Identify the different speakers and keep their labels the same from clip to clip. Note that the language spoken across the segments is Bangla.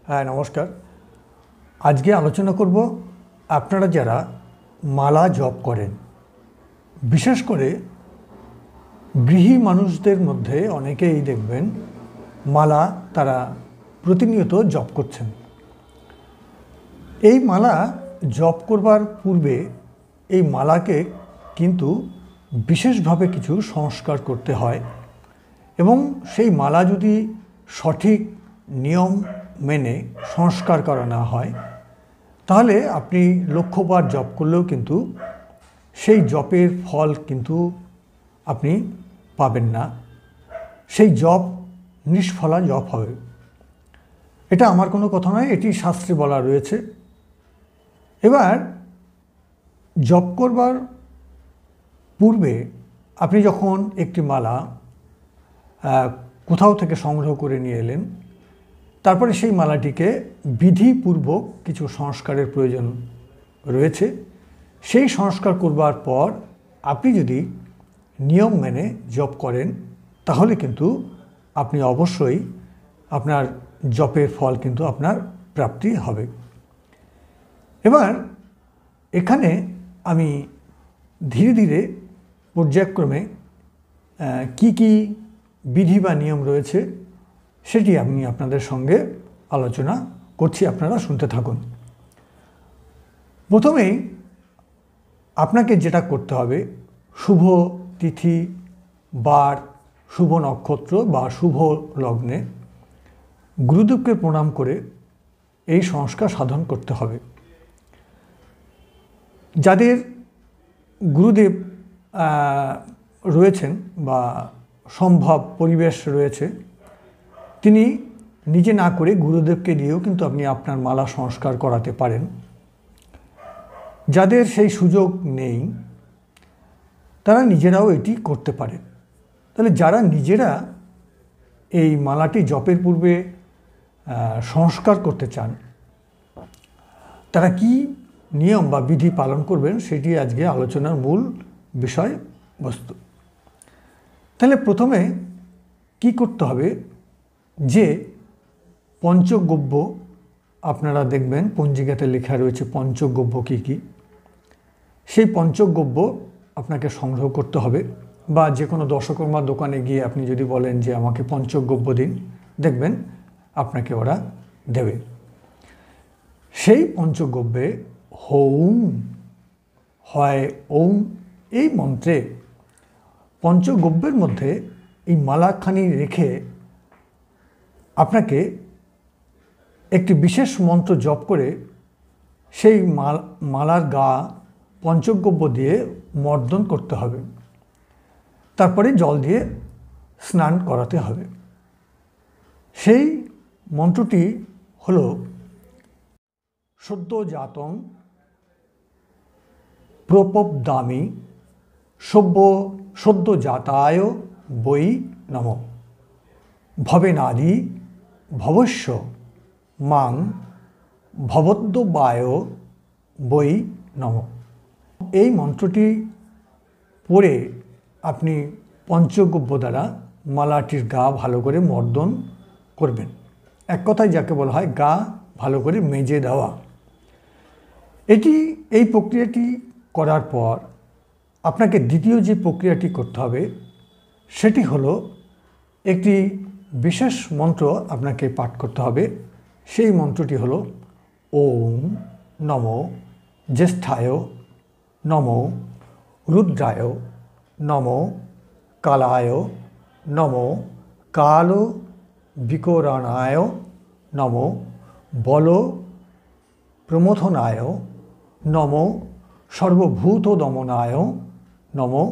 Speaker 1: হ্যাঁ, নমস্কার। আজকে আলোচনা করব আপনারা যারা মালা জপ করেন, বিশেষ করে গৃহী মানুষদের মধ্যে অনেকেই দেখবেন মালা তারা প্রতিনিয়ত জপ করছেন। এই মালা জপ করবার পূর্বে এই মালাকে কিন্তু বিশেষভাবে কিছু সংস্কার করতে হয় এবং সেই মালা যদি সঠিক নিয়ম মেনে সংস্কার করা না হয় তাহলে আপনি লক্ষবার জপ করলেও কিন্তু সেই জপের ফল কিন্তু আপনি পাবেন না, সেই জপ নিষ্ফলা জপ হবে। এটা আমার কোনো কথা নয়, এটি শাস্ত্রে বলা রয়েছে। এবার জপ করবার পূর্বে আপনি যখন একটি মালা কোথাও থেকে সংগ্রহ করে নিয়ে এলেন, তারপরে সেই মালাটিকে বিধিপূর্বক কিছু সংস্কারের প্রয়োজন রয়েছে। সেই সংস্কার করবার পর আপনি যদি নিয়ম মেনে জপ করেন তাহলে কিন্তু আপনি অবশ্যই আপনার জপের ফল কিন্তু আপনার প্রাপ্তি হবে। এবার এখানে আমি ধীরে ধীরে পর্যায়ক্রমে কি কি বিধি বা নিয়ম রয়েছে সেটি আমি আপনাদের সঙ্গে আলোচনা করছি, আপনারা শুনতে থাকুন। প্রথমেই আপনাকে যেটা করতে হবে, শুভ তিথি, বার, শুভ নক্ষত্র বা শুভ লগ্নে গুরুদেবকে প্রণাম করে এই সংস্কার সাধন করতে হবে। যাদের গুরুদেব রয়েছেন বা সম্ভব পরিবেশ রয়েছে, তিনি নিজে না করে গুরুদেবকে দিয়েও কিন্তু আপনি আপনার মালা সংস্কার করাতে পারেন। যাদের সেই সুযোগ নেই তারা নিজেরাও এটি করতে পারে। তাহলে যারা নিজেরা এই মালাটি জপের পূর্বে সংস্কার করতে চান তারা কি নিয়ম বা বিধি পালন করবেন সেটি আজকে আলোচনার মূল বিষয়বস্তু। তাহলে প্রথমে কি করতে হবে, যে পঞ্চগব্য আপনারা দেখবেন পঞ্জিকাতে লেখা রয়েছে পঞ্চগব্য কী কী, সেই পঞ্চগব্য আপনাকে সংগ্রহ করতে হবে। বা যে কোনো দশকর্মার দোকানে গিয়ে আপনি যদি বলেন যে আমাকে পঞ্চগব্য দিন, দেখবেন আপনাকে ওরা দেবে। সেই পঞ্চগব্যে হৌম হয় ওম এই মন্ত্রে পঞ্চগব্যের মধ্যে এই মালাখানি রেখে আপনাকে একটি বিশেষ মন্ত্র জপ করে সেই মালার গা পঞ্চগব্য দিয়ে মর্দন করতে হবে। তারপরে জল দিয়ে স্নান করাতে হবে। সেই মন্ত্রটি হল সদ্যজাতং প্রপবদামি সদ্যজাতায় বৈ নমঃ ভবেনাদি ভবস্য মাং ভবদ্যবায় বৈ নমঃ। এই মন্ত্রটি পড়ে আপনি পঞ্চগব্য দ্বারা মালাটির গা ভালো করে মর্দন করবেন। এক কথায় যাকে বলা হয় গা ভালো করে মেজে দেওয়া। এই প্রক্রিয়াটি করার পর আপনাকে দ্বিতীয় যে প্রক্রিয়াটি করতে হবে সেটি হলো একটি বিশেষ মন্ত্র আপনাকে পাঠ করতে হবে। সেই মন্ত্রটি হলো ওম নমো জ্যেষ্ঠায় নমো রুদ্রায় নমো কালায় নমো কাল বিকরণায় নমো বল প্রমথনায় নমো সর্বভূত দমনায় নমো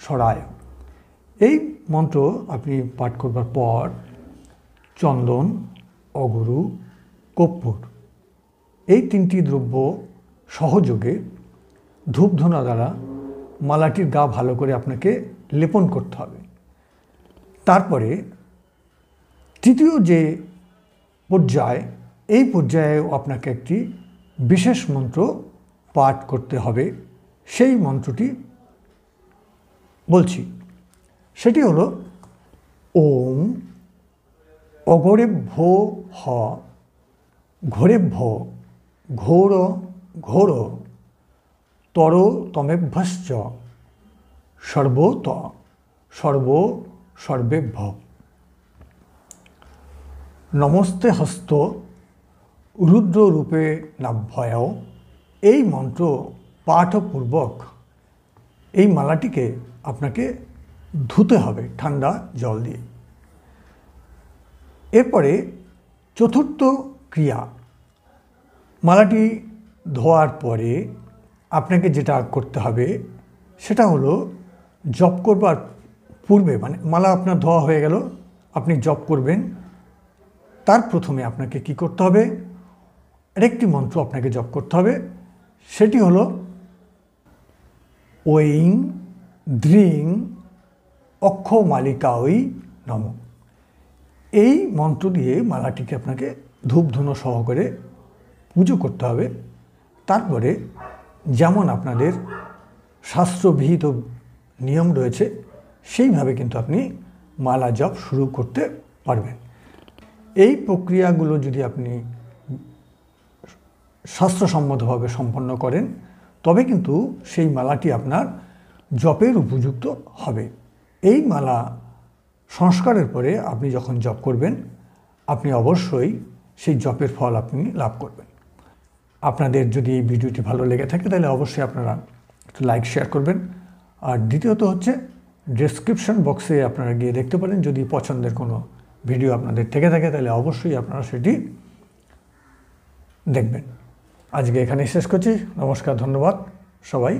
Speaker 1: স্বরায়। এই মন্ত্র আপনি পাঠ করবার পর চন্দন, অগুরু, কর্পূর এই তিনটি দ্রব্য সহযোগে ধূপধুনা দ্বারা মালাটির গা ভালো করে আপনাকে লেপন করতে হবে। তারপরে তৃতীয় যে পর্যায়, এই পর্যায়েও আপনাকে একটি বিশেষ মন্ত্র পাঠ করতে হবে। সেই মন্ত্রটি বলছি, সেটি হলো ওম অগরেভ্যো হ ঘোরেভ্য ঘোর ঘোর তর তমেভ্যশ্চ সর্বত সর্ব সর্বেভ্য। নমস্তে হস্ত রুদ্ররূপে নাভ্যয়। এই মন্ত্র পাঠপূর্বক এই মালাটিকে আপনাকে ধুতে হবে ঠান্ডা জল দিয়ে। এরপরে চতুর্থ ক্রিয়া, মালাটি ধোয়ার পরে আপনাকে যেটা করতে হবে সেটা হলো জপ করবার পূর্বে, মানে মালা আপনার ধোয়া হয়ে গেল, আপনি জপ করবেন, তার প্রথমে আপনাকে কি করতে হবে, আরেকটি মন্ত্র আপনাকে জপ করতে হবে। সেটি হলো ঐং দ্রিং অক্ষমালিকাঐ নমঃ। এই মন্ত্র দিয়ে মালাটিকে আপনাকে ধূপ ধুনো সহকারে পুজো করতে হবে। তারপরে যেমন আপনাদের শাস্ত্রবিহিত নিয়ম রয়েছে সেইভাবে কিন্তু আপনি মালা জপ শুরু করতে পারবেন। এই প্রক্রিয়াগুলো যদি আপনি শাস্ত্রসম্মতভাবে সম্পন্ন করেন তবে কিন্তু সেই মালাটি আপনার জপের উপযুক্ত হবে। এই মালা সংস্কারের পরে আপনি যখন জপ করবেন আপনি অবশ্যই সেই জপের ফল আপনি লাভ করবেন। আপনাদের যদি এই ভিডিওটি ভালো লেগে থাকে তাহলে অবশ্যই আপনারা একটু লাইক শেয়ার করবেন। আর দ্বিতীয়ত হচ্ছে ডেসক্রিপশন বক্সে আপনারা গিয়ে দেখতে পারেন, যদি পছন্দের কোনো ভিডিও আপনাদের থেকে থাকে তাহলে অবশ্যই আপনারা সেটি দেখবেন। আজকে এখানেই শেষ করছি। নমস্কার, ধন্যবাদ সবাই।